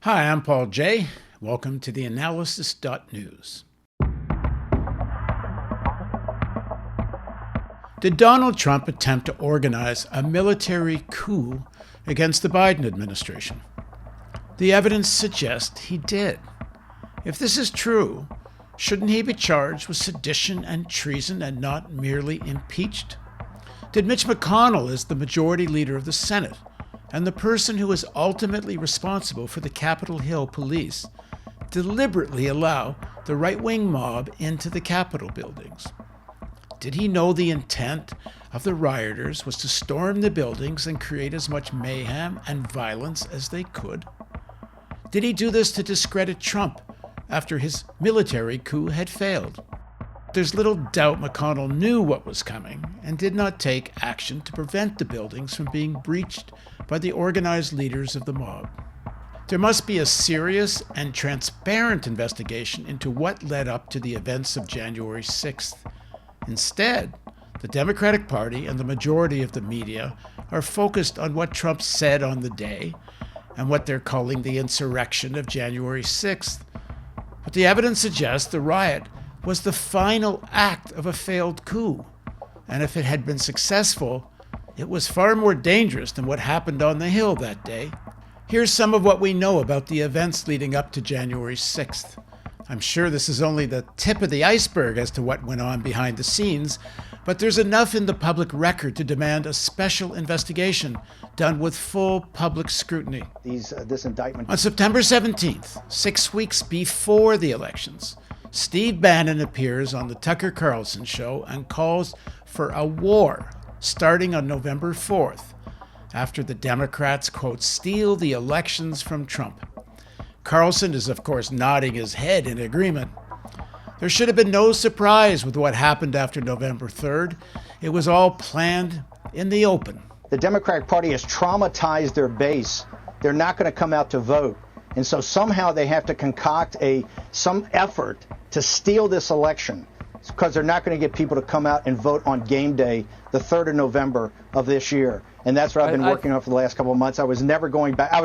Hi, I'm Paul J. Welcome to theAnalysis-news. Did Donald Trump attempt to organize a military coup against the Biden administration? The evidence suggests he did. If this is true, shouldn't he be charged with sedition and treason and not merely impeached? Did Mitch McConnell, as the majority leader of the Senate and the person who is ultimately responsible for the Capitol Hill police, deliberately allow the right-wing mob into the Capitol buildings? Did he know the intent of the rioters was to storm the buildings and create as much mayhem and violence as they could? Did he do this to discredit Trump after his military coup had failed? There's little doubt McConnell knew what was coming and did not take action to prevent the buildings from being breached by the organized leaders of the mob. There must be a serious and transparent investigation into what led up to the events of January 6th. Instead, the Democratic Party and the majority of the media are focused on what Trump said on the day and what they're calling the insurrection of January 6th. But the evidence suggests the riot was the final act of a failed coup. And if it had been successful, it was far more dangerous than what happened on the Hill that day. Here's some of what we know about the events leading up to January 6th. I'm sure this is only the tip of the iceberg as to what went on behind the scenes, but there's enough in the public record to demand a special investigation done with full public scrutiny. This indictment. On September 17th, 6 weeks before the elections, Steve Bannon appears on the Tucker Carlson show and calls for a war starting on November 4th, after the Democrats, quote, steal the elections from Trump. Carlson is, of course, nodding his head in agreement. There should have been no surprise with what happened after November 3rd. It was all planned in the open. The Democratic Party has traumatized their base. They're not going to come out to vote. And so somehow they have to concoct some effort to steal this election, because they're not going to get people to come out and vote on game day, the 3rd of November of this year. And that's what I've been working on for the last couple of months. I was never going back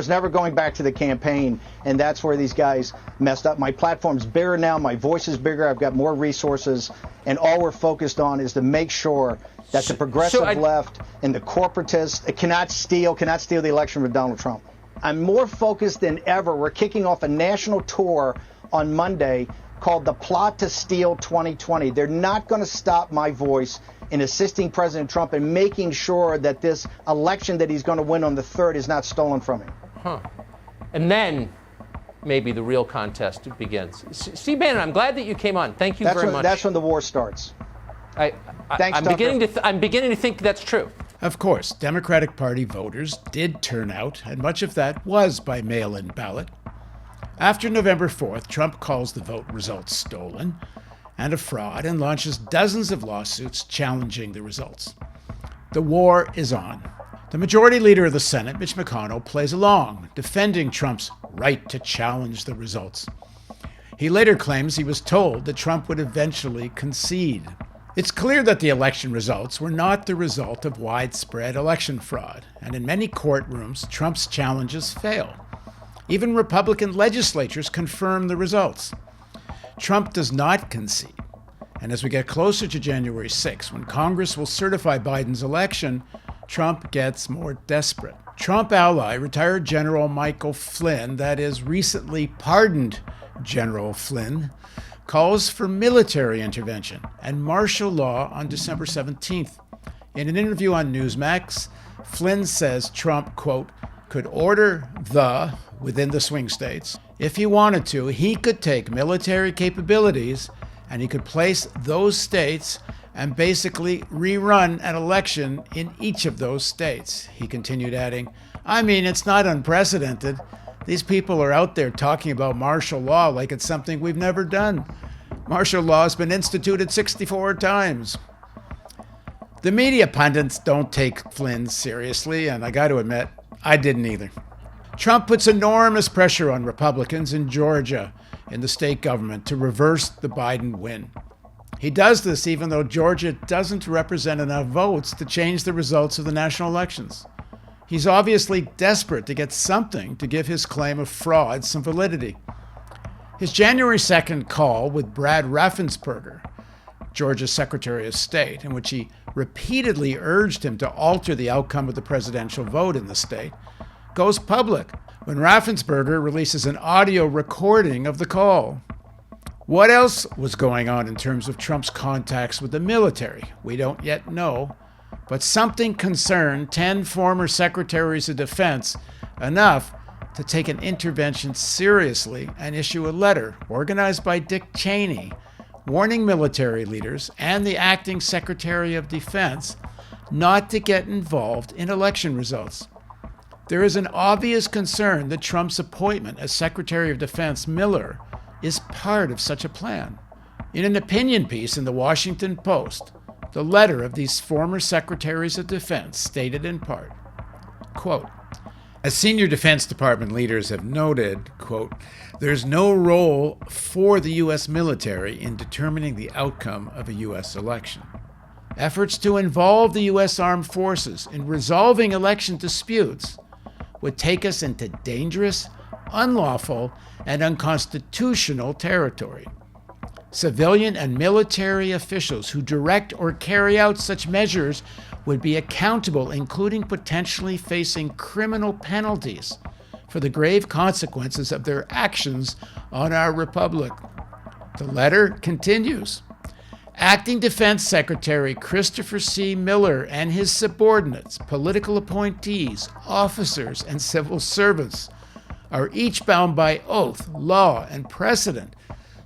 to the campaign, and that's where these guys messed up. My platform's bigger now. My voice is bigger. I've got more resources, and all we're focused on is to make sure that the progressive left and the corporatists cannot steal the election with Donald Trump. I'm more focused than ever. We're kicking off a national tour on Monday called The Plot to Steal 2020. They're not going to stop my voice in assisting President Trump and making sure that this election that he's going to win on the 3rd is not stolen from him. And then maybe the real contest begins. Steve Bannon, I'm glad that you came on. Thank you very much. That's when the war starts. I'm beginning to think that's true. Of course, Democratic Party voters did turn out, and much of that was by mail-in ballot. After November 4th, Trump calls the vote results stolen and a fraud and launches dozens of lawsuits challenging the results. The war is on. The majority leader of the Senate, Mitch McConnell, plays along, defending Trump's right to challenge the results. He later claims he was told that Trump would eventually concede. It's clear that the election results were not the result of widespread election fraud, and in many courtrooms, Trump's challenges fail. Even Republican legislatures confirm the results. Trump does not concede. And as we get closer to January 6th, when Congress will certify Biden's election, Trump gets more desperate. Trump ally, retired General Michael Flynn, that is, recently pardoned General Flynn, calls for military intervention and martial law on December 17th. In an interview on Newsmax, Flynn says Trump, quote, could order within the swing states. If he wanted to, he could take military capabilities and he could place those states and basically rerun an election in each of those states. He continued adding, I mean, it's not unprecedented. These people are out there talking about martial law like it's something we've never done. Martial law has been instituted 64 times. The media pundits don't take Flynn seriously, and I got to admit, I didn't either. Trump puts enormous pressure on Republicans in Georgia in the state government to reverse the Biden win. He does this even though Georgia doesn't represent enough votes to change the results of the national elections. He's obviously desperate to get something to give his claim of fraud some validity. His January 2nd call with Brad Raffensperger, Georgia's Secretary of State, in which he repeatedly urged him to alter the outcome of the presidential vote in the state, goes public when Raffensperger releases an audio recording of the call. What else was going on in terms of Trump's contacts with the military? We don't yet know, but something concerned 10 former secretaries of defense enough to take an intervention seriously and issue a letter organized by Dick Cheney warning military leaders and the acting Secretary of Defense not to get involved in election results. There is an obvious concern that Trump's appointment as Secretary of Defense Miller is part of such a plan. In an opinion piece in the Washington Post, the letter of these former Secretaries of Defense stated in part, quote, as senior Defense Department leaders have noted, quote, there's no role for the U.S. military in determining the outcome of a U.S. election. Efforts to involve the U.S. Armed Forces in resolving election disputes would take us into dangerous, unlawful, and unconstitutional territory. Civilian and military officials who direct or carry out such measures would be accountable, including potentially facing criminal penalties for the grave consequences of their actions on our republic. The letter continues. Acting Defense Secretary Christopher C. Miller and his subordinates, political appointees, officers, and civil servants are each bound by oath, law, and precedent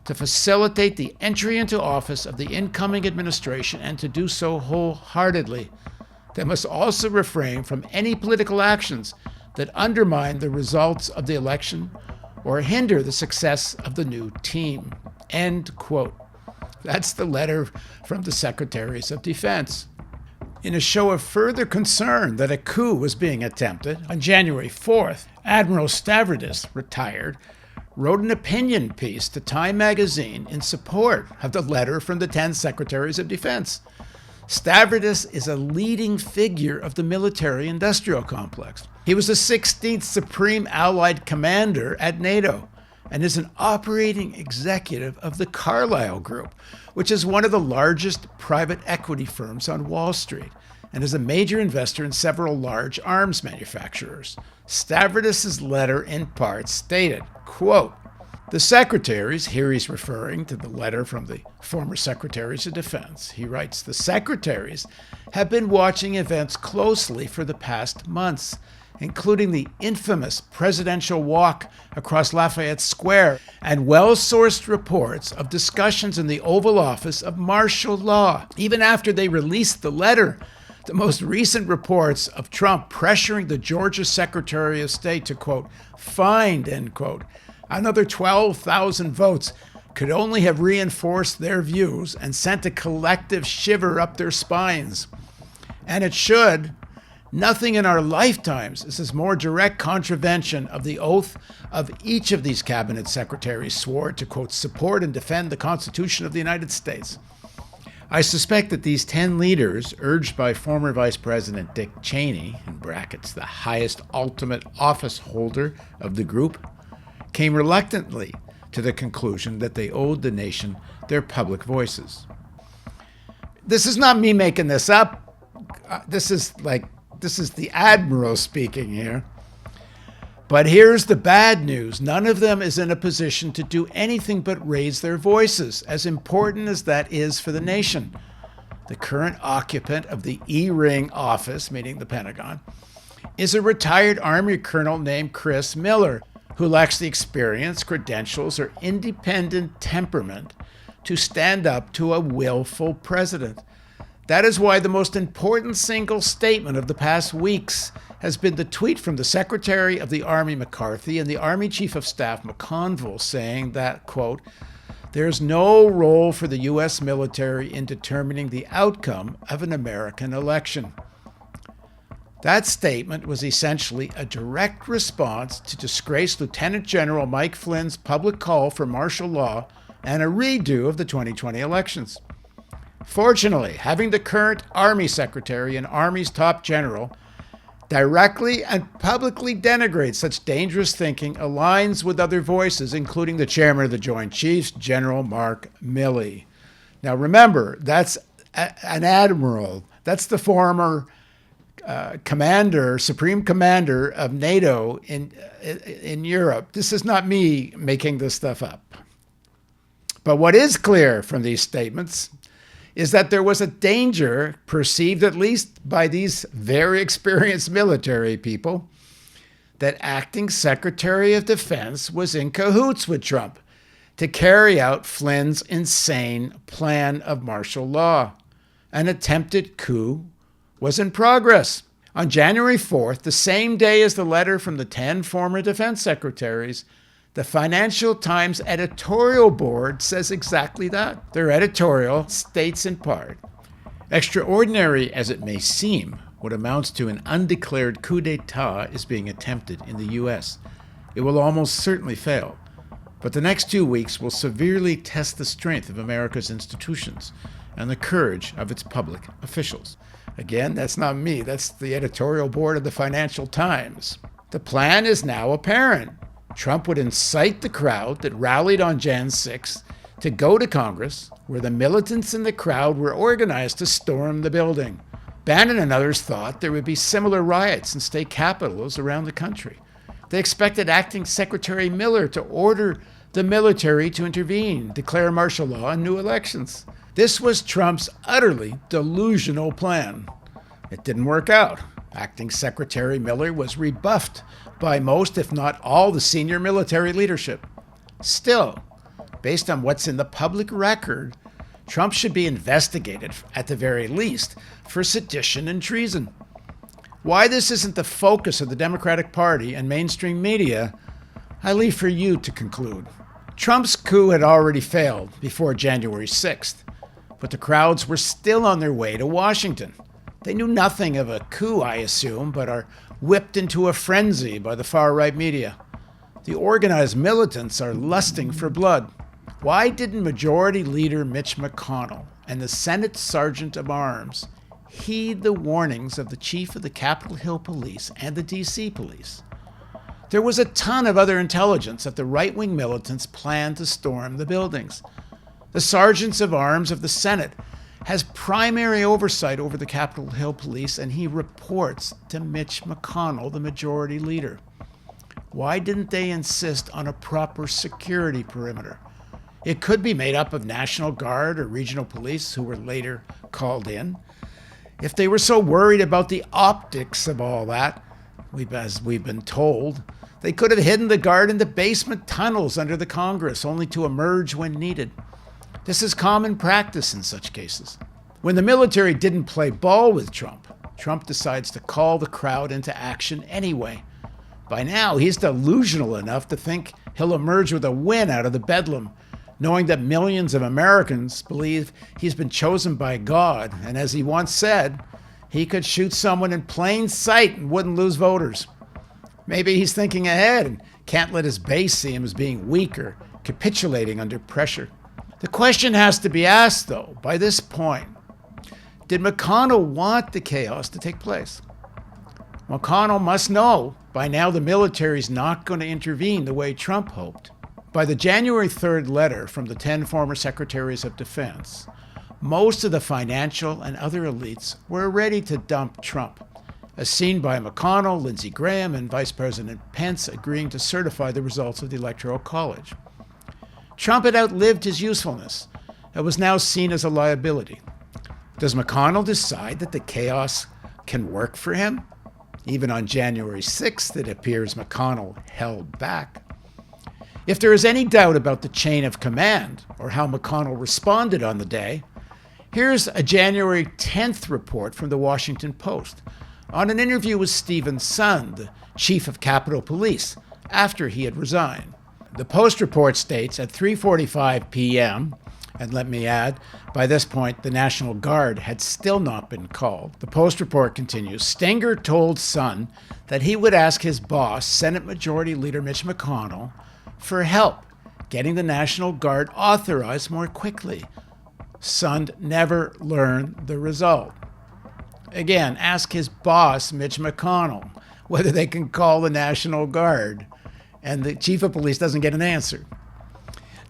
to facilitate the entry into office of the incoming administration and to do so wholeheartedly. They must also refrain from any political actions that undermine the results of the election or hinder the success of the new team. End quote. That's the letter from the Secretaries of Defense. In a show of further concern that a coup was being attempted, on January 4th, Admiral Stavridis, retired, wrote an opinion piece to Time magazine in support of the letter from the 10 Secretaries of Defense. Stavridis is a leading figure of the military-industrial complex. He was the 16th Supreme Allied Commander at NATO and is an operating executive of the Carlyle Group, which is one of the largest private equity firms on Wall Street and is a major investor in several large arms manufacturers. Stavridis' letter in part stated, quote, the secretaries, here he's referring to the letter from the former Secretaries of Defense. He writes, the secretaries have been watching events closely for the past months, including the infamous presidential walk across Lafayette Square and well-sourced reports of discussions in the Oval Office of martial law. Even after they released the letter, the most recent reports of Trump pressuring the Georgia Secretary of State to, quote, find, end quote, another 12,000 votes could only have reinforced their views and sent a collective shiver up their spines. And it should. Nothing in our lifetimes is this more direct contravention of the oath of each of these cabinet secretaries swore to, quote, support and defend the Constitution of the United States. I suspect that these 10 leaders, urged by former Vice President Dick Cheney, in brackets, the highest ultimate office holder of the group, came reluctantly to the conclusion that they owed the nation their public voices. This is not me making this up. This is the Admiral speaking here. But here's the bad news. None of them is in a position to do anything but raise their voices, as important as that is for the nation. The current occupant of the E-Ring office, meaning the Pentagon, is a retired Army colonel named Chris Miller, who lacks the experience, credentials, or independent temperament to stand up to a willful president. That is why the most important single statement of the past weeks has been the tweet from the Secretary of the Army McCarthy and the Army Chief of Staff McConnell saying that, quote, there's no role for the U.S. military in determining the outcome of an American election. That statement was essentially a direct response to disgraced Lieutenant General Mike Flynn's public call for martial law and a redo of the 2020 elections. Fortunately, having the current Army Secretary and Army's top general directly and publicly denigrates such dangerous thinking aligns with other voices, including the chairman of the Joint Chiefs, General Mark Milley. Now remember, that's an admiral. That's the former commander, supreme commander of NATO in Europe. This is not me making this stuff up. But what is clear from these statements is that there was a danger, perceived at least by these very experienced military people, that acting Secretary of Defense was in cahoots with Trump to carry out Flynn's insane plan of martial law. An attempted coup was in progress. On January 4th, the same day as the letter from the 10 former defense secretaries, the Financial Times editorial board says exactly that. Their editorial states in part, extraordinary as it may seem, what amounts to an undeclared coup d'etat is being attempted in the U.S. It will almost certainly fail, but the next 2 weeks will severely test the strength of America's institutions and the courage of its public officials. Again, that's not me. That's the editorial board of the Financial Times. The plan is now apparent. Trump would incite the crowd that rallied on Jan 6th to go to Congress, where the militants in the crowd were organized to storm the building. Bannon and others thought there would be similar riots in state capitals around the country. They expected Acting Secretary Miller to order the military to intervene, declare martial law, and new elections. This was Trump's utterly delusional plan. It didn't work out. Acting Secretary Miller was rebuffed by most, if not all, the senior military leadership. Still, based on what's in the public record, Trump should be investigated, at the very least, for sedition and treason. Why this isn't the focus of the Democratic Party and mainstream media, I leave for you to conclude. Trump's coup had already failed before January 6th, but the crowds were still on their way to Washington. They knew nothing of a coup, I assume, but are whipped into a frenzy by the far-right media. The organized militants are lusting for blood. Why didn't Majority Leader Mitch McConnell and the Senate Sergeant of Arms heed the warnings of the chief of the Capitol Hill Police and the D.C. Police? There was a ton of other intelligence that the right-wing militants planned to storm the buildings. The Sergeants of Arms of the Senate has primary oversight over the Capitol Hill Police, and he reports to Mitch McConnell, the majority leader. Why didn't they insist on a proper security perimeter? It could be made up of National Guard or regional police who were later called in. If they were so worried about the optics of all that, as we've been told, they could have hidden the guard in the basement tunnels under the Congress, only to emerge when needed. This is common practice in such cases. When the military didn't play ball with Trump, Trump decides to call the crowd into action anyway. By now, he's delusional enough to think he'll emerge with a win out of the bedlam, knowing that millions of Americans believe he's been chosen by God, and as he once said, he could shoot someone in plain sight and wouldn't lose voters. Maybe he's thinking ahead and can't let his base see him as being weak or capitulating under pressure. The question has to be asked, though, by this point, did McConnell want the chaos to take place? McConnell must know by now the military's not going to intervene the way Trump hoped. By the January 3rd letter from the 10 former secretaries of defense, most of the financial and other elites were ready to dump Trump, as seen by McConnell, Lindsey Graham, and Vice President Pence agreeing to certify the results of the Electoral College. Trump had outlived his usefulness and was now seen as a liability. Does McConnell decide that the chaos can work for him? Even on January 6th, it appears McConnell held back. If there is any doubt about the chain of command or how McConnell responded on the day, here's a January 10th report from the Washington Post on an interview with Stephen Sund, the chief of Capitol Police, after he had resigned. The Post report states at 3:45 p.m., and let me add, by this point, the National Guard had still not been called. The Post report continues, Stenger told Sund that he would ask his boss, Senate Majority Leader Mitch McConnell, for help getting the National Guard authorized more quickly. Sund never learned the result. Again, ask his boss, Mitch McConnell, whether they can call the National Guard. And the chief of police doesn't get an answer.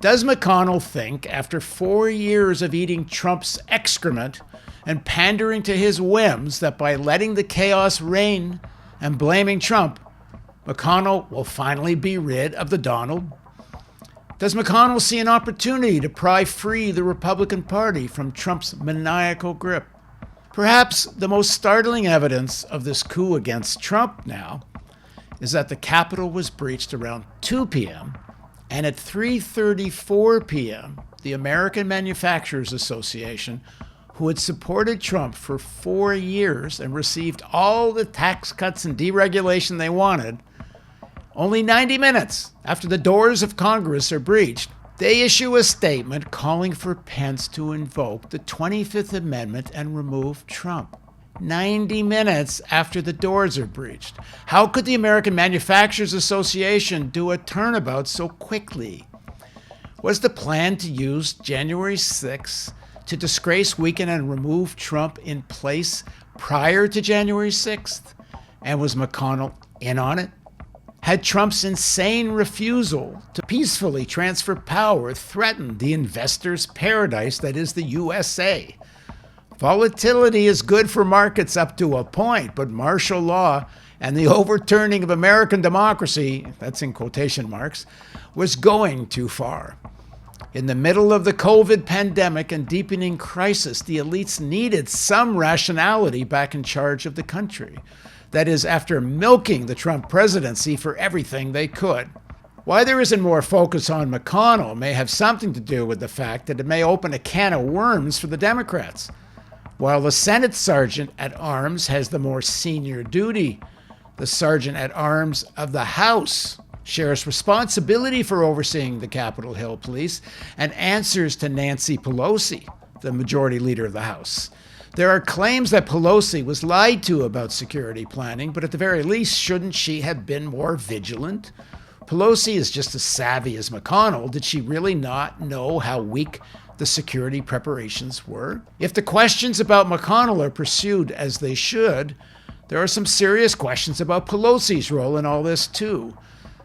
Does McConnell think, after 4 years of eating Trump's excrement and pandering to his whims, that by letting the chaos reign and blaming Trump, McConnell will finally be rid of the Donald? Does McConnell see an opportunity to pry free the Republican Party from Trump's maniacal grip? Perhaps the most startling evidence of this coup against Trump now is that the Capitol was breached around 2 p.m., and at 3:34 p.m., the American Manufacturers Association, who had supported Trump for 4 years and received all the tax cuts and deregulation they wanted, only 90 minutes after the doors of Congress are breached, they issue a statement calling for Pence to invoke the 25th Amendment and remove Trump. 90 minutes after the doors are breached. How could the American Manufacturers Association do a turnabout so quickly? Was the plan to use January 6th to disgrace, weaken, and remove Trump in place prior to January 6th? And was McConnell in on it? Had Trump's insane refusal to peacefully transfer power threatened the investor's paradise that is the USA? Volatility is good for markets up to a point, but martial law and the overturning of American democracy, that's in quotation marks, was going too far. In the middle of the COVID pandemic and deepening crisis, the elites needed some rationality back in charge of the country. That is, after milking the Trump presidency for everything they could. Why there isn't more focus on McConnell may have something to do with the fact that it may open a can of worms for the Democrats. While the Senate Sergeant at Arms has the more senior duty, the Sergeant at Arms of the House shares responsibility for overseeing the Capitol Hill Police and answers to Nancy Pelosi, the majority leader of the House. There are claims that Pelosi was lied to about security planning, but at the very least, shouldn't she have been more vigilant? Pelosi is just as savvy as McConnell. Did she really not know how weak the security preparations were? If the questions about McConnell are pursued as they should, there are some serious questions about Pelosi's role in all this too.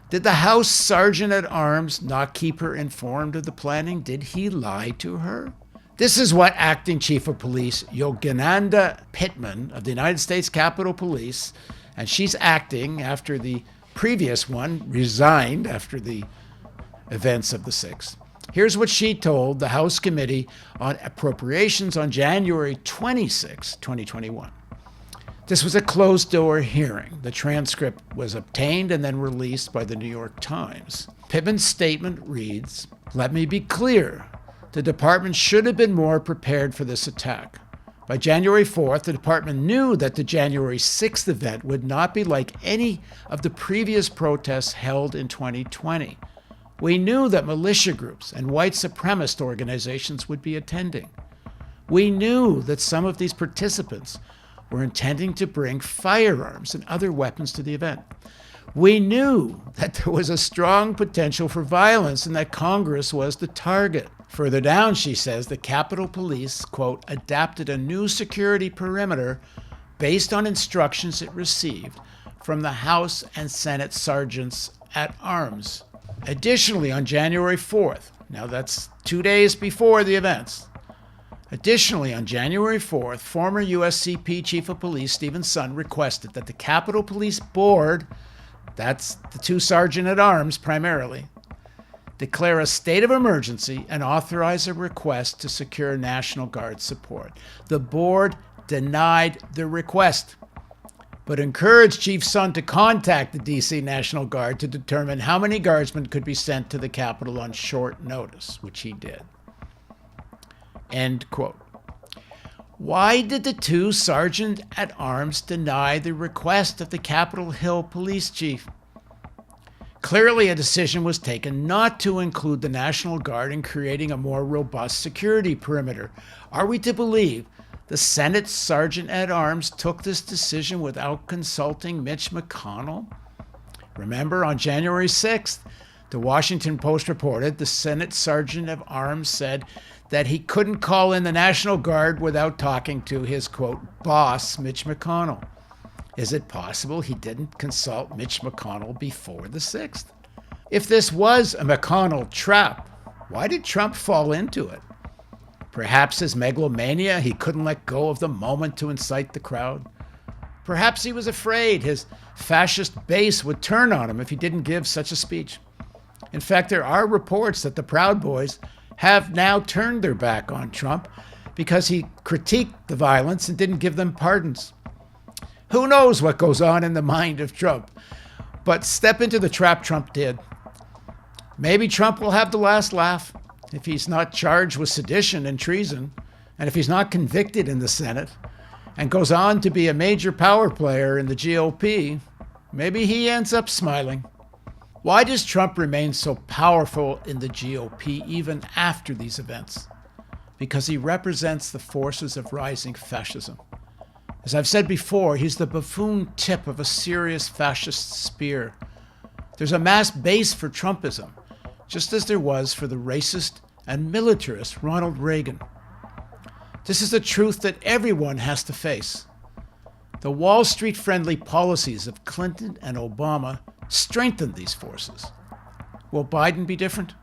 Did the House Sergeant at Arms not keep her informed of the planning? Did he lie to her? This is what Acting Chief of Police Yogananda Pittman of the United States Capitol Police, and she's acting after the previous one resigned after the events of the 6th. Here's what she told the House Committee on Appropriations on January 26, 2021. This was a closed-door hearing. The transcript was obtained and then released by the New York Times. Pittman's statement reads, "Let me be clear. The department should have been more prepared for this attack. By January 4th, the department knew that the January 6th event would not be like any of the previous protests held in 2020. We knew that militia groups and white supremacist organizations would be attending. We knew that some of these participants were intending to bring firearms and other weapons to the event. We knew that there was a strong potential for violence and that Congress was the target." Further down, she says, the Capitol Police, quote, adapted a new security perimeter based on instructions it received from the House and Senate Sergeants at Arms. Additionally, on January 4th, now that's 2 days before the events, additionally, on January 4th, former USCP Chief of Police Stephen Sund requested that the Capitol Police Board, that's the 2 Sergeant at Arms primarily, declare a state of emergency and authorize a request to secure National Guard support. The board denied the request, but encouraged Chief Sund to contact the D.C. National Guard to determine how many guardsmen could be sent to the Capitol on short notice, which he did. End quote. Why did the 2 Sergeant at Arms deny the request of the Capitol Hill Police Chief? Clearly, a decision was taken not to include the National Guard in creating a more robust security perimeter. Are we to believe the Senate Sergeant at Arms took this decision without consulting Mitch McConnell? Remember, on January 6th, The Washington Post reported the Senate Sergeant of Arms said that he couldn't call in the National Guard without talking to his, quote, boss, Mitch McConnell. Is it possible he didn't consult Mitch McConnell before the 6th? If this was a McConnell trap, why did Trump fall into it? Perhaps his megalomania, he couldn't let go of the moment to incite the crowd. Perhaps he was afraid his fascist base would turn on him if he didn't give such a speech. In fact, there are reports that the Proud Boys have now turned their back on Trump because he critiqued the violence and didn't give them pardons. Who knows what goes on in the mind of Trump? But step into the trap Trump did. Maybe Trump will have the last laugh if he's not charged with sedition and treason, and if he's not convicted in the Senate, and goes on to be a major power player in the GOP. Maybe he ends up smiling. Why does Trump remain so powerful in the GOP even after these events? Because he represents the forces of rising fascism. As I've said before, he's the buffoon tip of a serious fascist spear. There's a mass base for Trumpism, just as there was for the racist and militarist Ronald Reagan. This is a truth that everyone has to face. The Wall Street-friendly policies of Clinton and Obama strengthened these forces. Will Biden be different?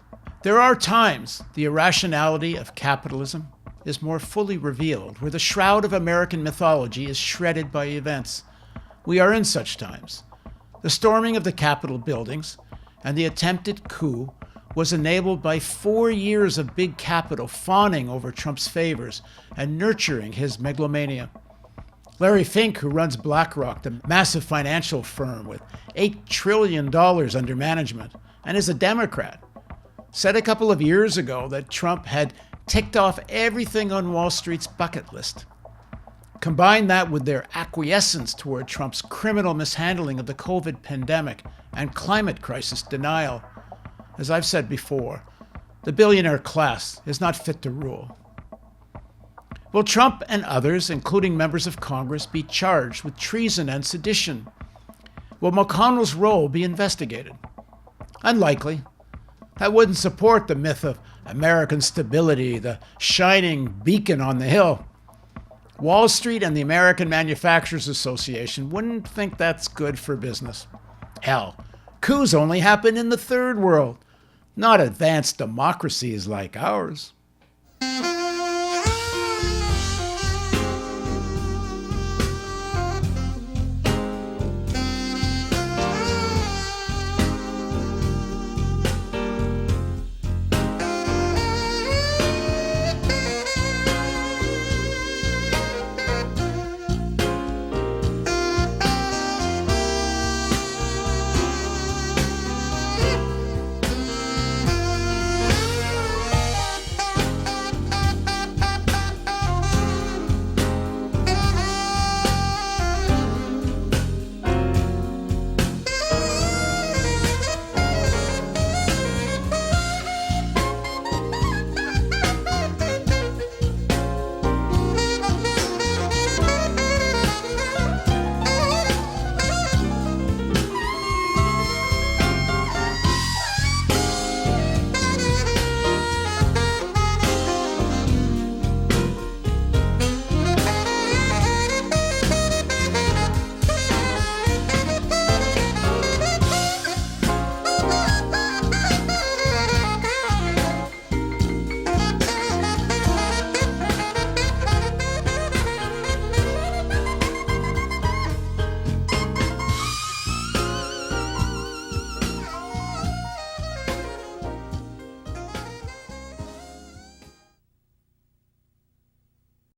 There are times the irrationality of capitalism is more fully revealed, where the shroud of American mythology is shredded by events. We are in such times. The storming of the Capitol buildings and the attempted coup was enabled by 4 years of big capital fawning over Trump's favors and nurturing his megalomania. Larry Fink, who runs BlackRock, the massive financial firm with $8 trillion under management, and is a Democrat, said a couple of years ago that Trump had ticked off everything on Wall Street's bucket list. Combine that with their acquiescence toward Trump's criminal mishandling of the COVID pandemic and climate crisis denial. As I've said before, the billionaire class is not fit to rule. Will Trump and others, including members of Congress, be charged with treason and sedition? Will McConnell's role be investigated? Unlikely. That wouldn't support the myth of American stability, the shining beacon on the hill. Wall Street and the American Manufacturers Association wouldn't think that's good for business. Hell, coups only happen in the third world, not advanced democracies like ours.